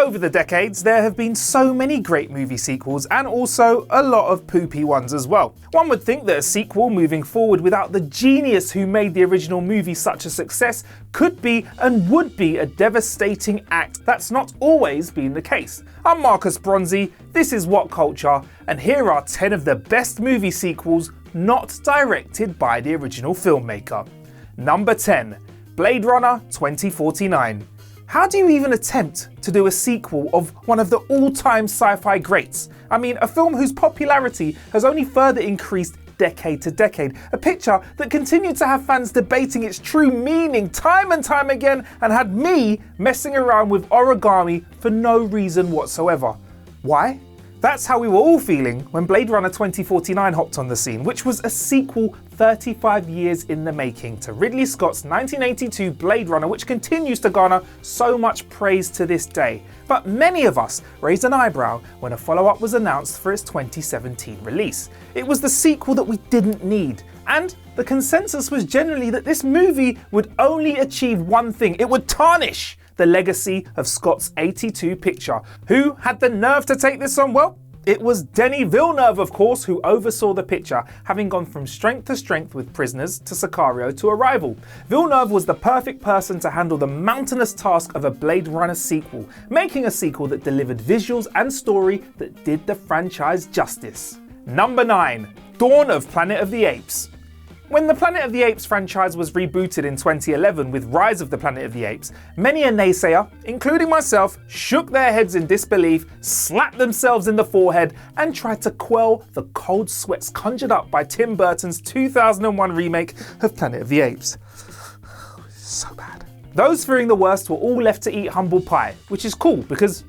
Over the decades, there have been so many great movie sequels and also a lot of poopy ones as well. One would think that a sequel moving forward without the genius who made the original movie such a success could be and would be a devastating act. That's not always been the case. I'm Marcus Bronzy, this is What Culture, and here are 10 of the best movie sequels not directed by the original filmmaker. Number 10. Blade Runner 2049. How do you even attempt to do a sequel of one of the all-time sci-fi greats? I mean, a film whose popularity has only further increased decade to decade. A picture that continued to have fans debating its true meaning time and time again and had me messing around with origami for no reason whatsoever. Why? That's how we were all feeling when Blade Runner 2049 hopped on the scene, which was a sequel 35 years in the making to Ridley Scott's 1982 Blade Runner, which continues to garner so much praise to this day. But many of us raised an eyebrow when a follow-up was announced for its 2017 release. It was the sequel that we didn't need, and the consensus was generally that this movie would only achieve one thing: it would tarnish the legacy of Scott's 82 picture. Who had the nerve to take this on? Well, it was Denis Villeneuve, of course, who oversaw the picture, having gone from strength to strength with Prisoners to Sicario to Arrival. Villeneuve was the perfect person to handle the mountainous task of a Blade Runner sequel, making a sequel that delivered visuals and story that did the franchise justice. Number 9. Dawn of Planet of the Apes. When the Planet of the Apes franchise was rebooted in 2011 with Rise of the Planet of the Apes, many a naysayer, including myself, shook their heads in disbelief, slapped themselves in the forehead, and tried to quell the cold sweats conjured up by Tim Burton's 2001 remake of Planet of the Apes. So bad. Those fearing the worst were all left to eat humble pie, which is cool because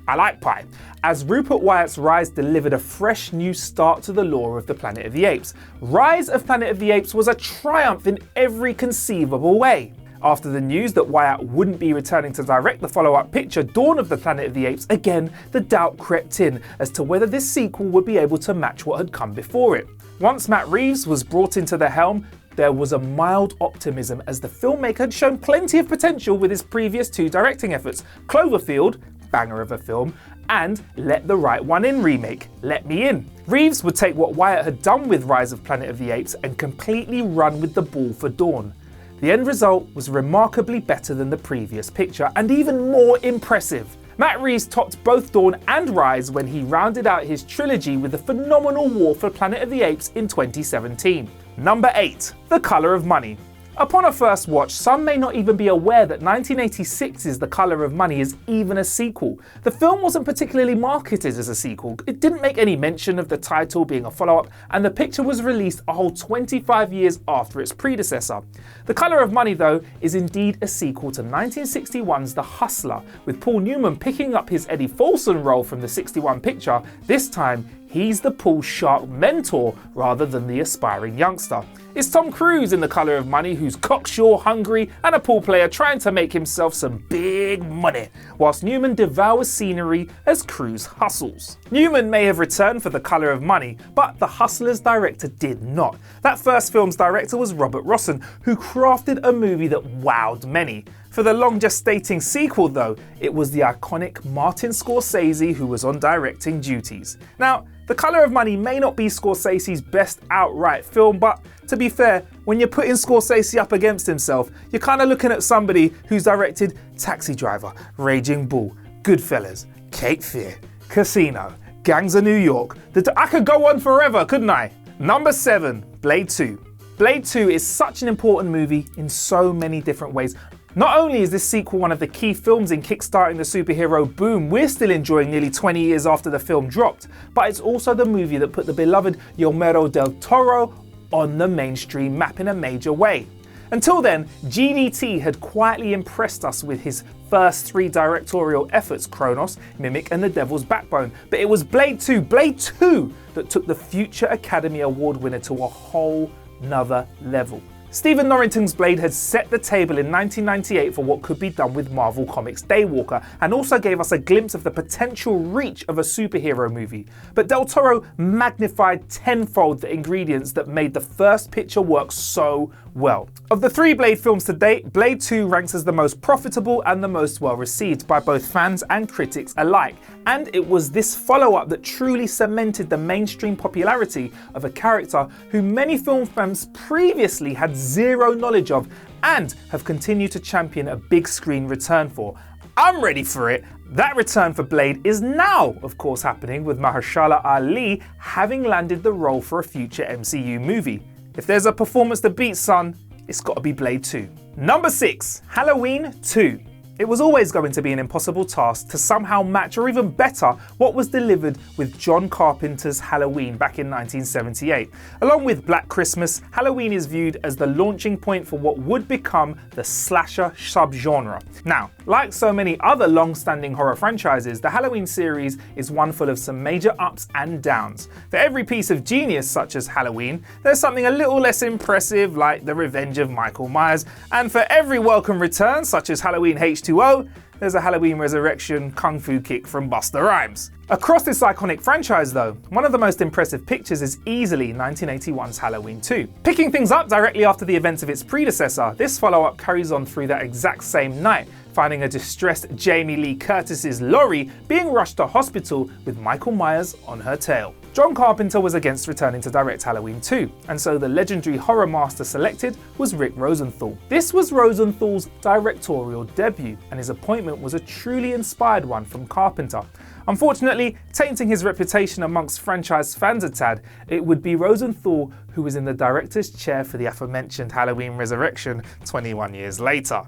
I like pie, as Rupert Wyatt's Rise delivered a fresh new start to the lore of the Planet of the Apes. Rise of Planet of the Apes was a triumph in every conceivable way. After the news that Wyatt wouldn't be returning to direct the follow-up picture Dawn of the Planet of the Apes, again the doubt crept in as to whether this sequel would be able to match what had come before it. Once Matt Reeves was brought into the helm, there was a mild optimism as the filmmaker had shown plenty of potential with his previous two directing efforts, Cloverfield, banger of a film, and Let the Right One In remake, Let Me In. Reeves would take what Wyatt had done with Rise of Planet of the Apes and completely run with the ball for Dawn. The end result was remarkably better than the previous picture and even more impressive. Matt Reeves topped both Dawn and Rise when he rounded out his trilogy with the phenomenal War for Planet of the Apes in 2017. Number 8. The Colour of Money. Upon a first watch, some may not even be aware that 1986's The Colour of Money is even a sequel. The film wasn't particularly marketed as a sequel, it didn't make any mention of the title being a follow-up, and the picture was released a whole 25 years after its predecessor. The Colour of Money, though, is indeed a sequel to 1961's The Hustler, with Paul Newman picking up his Eddie Folsom role from the 61 picture. This time, he's the Paul Shark mentor rather than the aspiring youngster. It's Tom Cruise in The Colour of Money who's cocksure, hungry, and a pool player trying to make himself some big money, whilst Newman devours scenery as Cruise hustles. Newman may have returned for The Colour of Money, but The Hustler's director did not. That first film's director was Robert Rossen, who crafted a movie that wowed many. For the long-gestating sequel, though, it was the iconic Martin Scorsese who was on directing duties. Now, The Colour of Money may not be Scorsese's best outright film, but to be fair, when you're putting Scorsese up against himself, you're kind of looking at somebody who's directed Taxi Driver, Raging Bull, Goodfellas, Cape Fear, Casino, Gangs of New York. I could go on forever, couldn't I? Number 7, Blade 2. Blade 2 is such an important movie in so many different ways. Not only is this sequel one of the key films in kickstarting the superhero boom we're still enjoying nearly 20 years after the film dropped, but it's also the movie that put the beloved Guillermo del Toro on the mainstream map in a major way. Until then, GDT had quietly impressed us with his first 3 directorial efforts, Kronos, Mimic and The Devil's Backbone, but it was Blade 2 that took the future Academy Award winner to a whole nother level. Stephen Norrington's Blade had set the table in 1998 for what could be done with Marvel Comics' Daywalker, and also gave us a glimpse of the potential reach of a superhero movie. But Del Toro magnified tenfold the ingredients that made the first picture work so well. Of the 3 Blade films to date, Blade 2 ranks as the most profitable and the most well received by both fans and critics alike. And it was this follow-up that truly cemented the mainstream popularity of a character who many film fans previously had zero knowledge of and have continued to champion a big screen return for. I'm ready for it. That return for Blade is now, of course, happening with Mahershala Ali having landed the role for a future MCU movie. If there's a performance to beat, son, it's got to be Blade 2. Number 6, Halloween 2. It was always going to be an impossible task to somehow match or even better what was delivered with John Carpenter's Halloween back in 1978. Along with Black Christmas, Halloween is viewed as the launching point for what would become the slasher subgenre. Now, like so many other long-standing horror franchises, the Halloween series is one full of some major ups and downs. For every piece of genius such as Halloween, there's something a little less impressive like The Revenge of Michael Myers, and for every welcome return such as Halloween H2O, there's a Halloween Resurrection kung fu kick from Busta Rhymes. Across this iconic franchise though, one of the most impressive pictures is easily 1981's Halloween 2. Picking things up directly after the events of its predecessor, this follow-up carries on through that exact same night, finding a distressed Jamie Lee Curtis's Laurie being rushed to hospital with Michael Myers on her tail. John Carpenter was against returning to direct Halloween 2, and so the legendary horror master selected was Rick Rosenthal. This was Rosenthal's directorial debut, and his appointment was a truly inspired one from Carpenter. Unfortunately, tainting his reputation amongst franchise fans a tad, it would be Rosenthal who was in the director's chair for the aforementioned Halloween Resurrection 21 years later.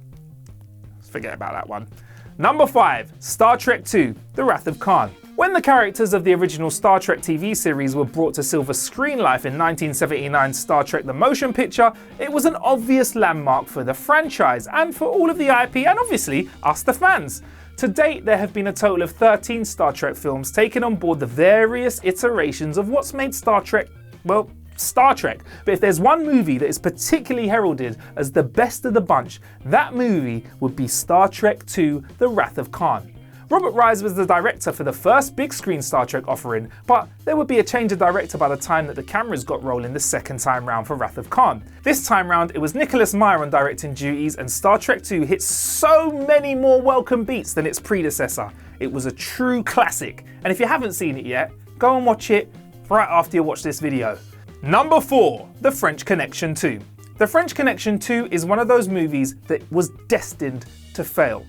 Forget about that one. Number 5, Star Trek II, The Wrath of Khan. When the characters of the original Star Trek TV series were brought to silver screen life in 1979's Star Trek The Motion Picture, it was an obvious landmark for the franchise and for all of the IP and obviously us the fans. To date, there have been a total of 13 Star Trek films taking on board the various iterations of what's made Star Trek, well, Star Trek. But if there's one movie that is particularly heralded as the best of the bunch, that movie would be Star Trek II, The Wrath of Khan. Robert Wise was the director for the first big screen Star Trek offering, but there would be a change of director by the time that the cameras got rolling the second time round for Wrath of Khan. This time round, it was Nicholas Meyer on directing duties, and Star Trek II hit so many more welcome beats than its predecessor. It was a true classic, and if you haven't seen it yet, go and watch it right after you watch this video. Number 4, The French Connection 2. The French Connection 2 is one of those movies that was destined to fail.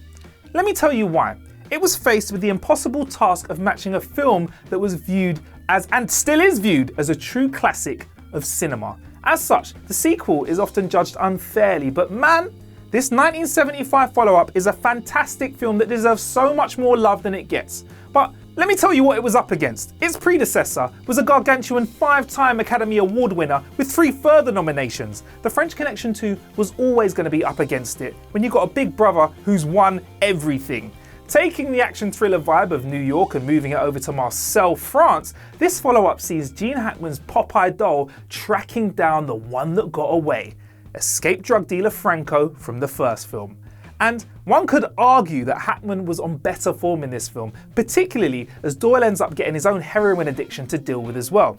Let me tell you why. It was faced with the impossible task of matching a film that was viewed as, and still is viewed as, a true classic of cinema. As such, the sequel is often judged unfairly, but man, this 1975 follow-up is a fantastic film that deserves so much more love than it gets. But let me tell you what it was up against. Its predecessor was a gargantuan 5-time Academy Award winner with 3 further nominations. The French Connection 2 was always going to be up against it when you got a big brother who's won everything. Taking the action thriller vibe of New York and moving it over to Marseille, France, this follow-up sees Gene Hackman's Popeye doll tracking down the one that got away, escaped drug dealer Franco from the first film. And one could argue that Hackman was on better form in this film, particularly as Doyle ends up getting his own heroin addiction to deal with as well.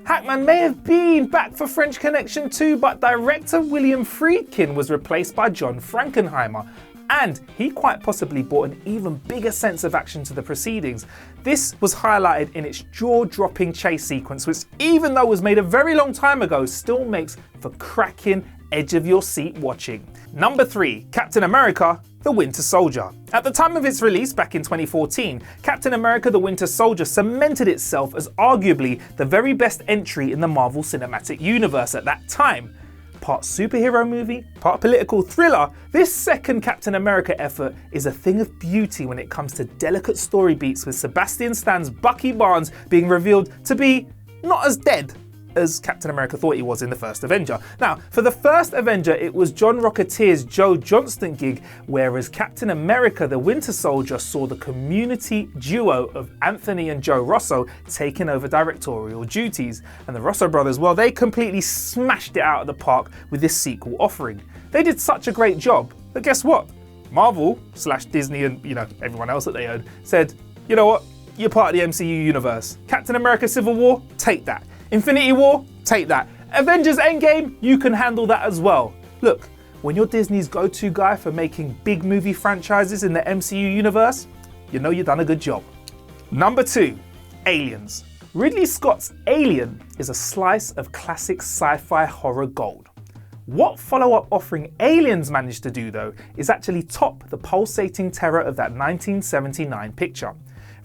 Hackman may have been back for French Connection 2, but director William Friedkin was replaced by John Frankenheimer, and he quite possibly brought an even bigger sense of action to the proceedings. This was highlighted in its jaw-dropping chase sequence, which, even though was made a very long time ago, still makes for cracking, edge-of-your-seat watching. Number 3, Captain America, The Winter Soldier. At the time of its release back in 2014, Captain America The Winter Soldier cemented itself as arguably the very best entry in the Marvel Cinematic Universe at that time. Part superhero movie, part political thriller, this second Captain America effort is a thing of beauty when it comes to delicate story beats, with Sebastian Stan's Bucky Barnes being revealed to be not as dead as Captain America thought he was in the first Avenger. Now, for the first Avenger, it was John Rocketeer's Joe Johnston gig, whereas Captain America the Winter Soldier saw the community duo of Anthony and Joe Russo taking over directorial duties. And the Russo brothers, well, they completely smashed it out of the park with this sequel offering. They did such a great job, but guess what? Marvel / Disney and, everyone else that they own said, you know what? You're part of the MCU universe. Captain America Civil War, take that. Infinity War, take that. Avengers Endgame, you can handle that as well. Look, when you're Disney's go-to guy for making big movie franchises in the MCU universe, you know you've done a good job. Number 2, Aliens. Ridley Scott's Alien is a slice of classic sci-fi horror gold. What follow-up offering Aliens managed to do, though, is actually top the pulsating terror of that 1979 picture.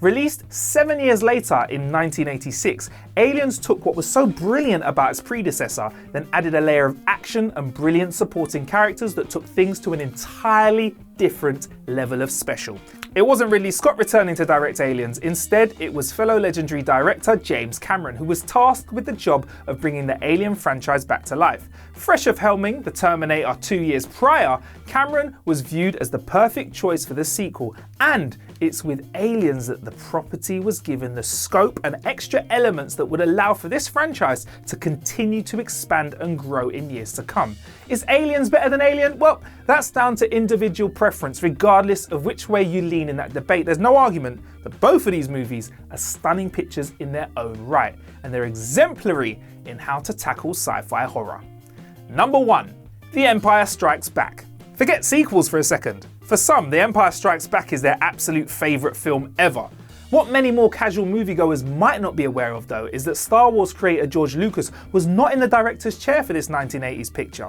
Released 7 years later in 1986, Aliens took what was so brilliant about its predecessor, then added a layer of action and brilliant supporting characters that took things to an entirely different level of special. It wasn't Ridley Scott returning to direct Aliens, instead it was fellow legendary director James Cameron who was tasked with the job of bringing the Alien franchise back to life. Fresh of helming The Terminator 2 years prior, Cameron was viewed as the perfect choice for the sequel, and it's with Aliens that the property was given the scope and extra elements that would allow for this franchise to continue to expand and grow in years to come. Is Aliens better than Alien? Well, that's down to individual preference, regardless of which way you lean in that debate. There's no argument that both of these movies are stunning pictures in their own right, and they're exemplary in how to tackle sci-fi horror. Number 1, The Empire Strikes Back. Forget sequels for a second. For some, The Empire Strikes Back is their absolute favourite film ever. What many more casual moviegoers might not be aware of, though, is that Star Wars creator George Lucas was not in the director's chair for this 1980s picture.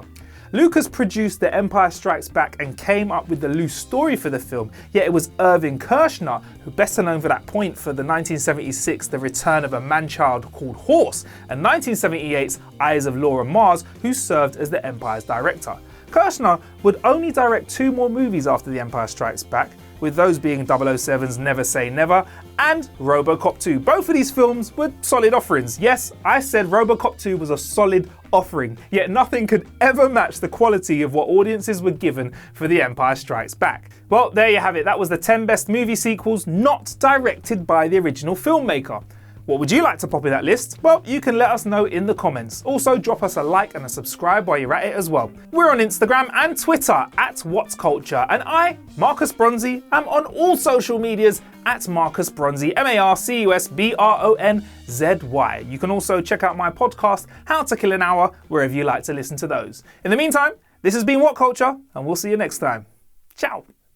Lucas produced The Empire Strikes Back and came up with the loose story for the film, yet it was Irving Kershner, who better known for that point for the 1976 The Return of a Man-Child Called Horse and 1978's Eyes of Laura Mars, who served as the Empire's director. Kershner would only direct 2 more movies after The Empire Strikes Back, with those being 007's Never Say Never and RoboCop 2. Both of these films were solid offerings. Yes, I said RoboCop 2 was a solid offering, yet nothing could ever match the quality of what audiences were given for The Empire Strikes Back. Well, there you have it. That was the 10 best movie sequels not directed by the original filmmaker. What would you like to pop in that list? Well, you can let us know in the comments. Also, drop us a like and a subscribe while you're at it as well. We're on Instagram and Twitter at What's Culture, and I, Marcus Bronzy, am on all social medias at Marcus Bronzy, MarcusBronzy. You can also check out my podcast, How to Kill an Hour, wherever you like to listen to those. In the meantime, this has been What Culture, and we'll see you next time. Ciao.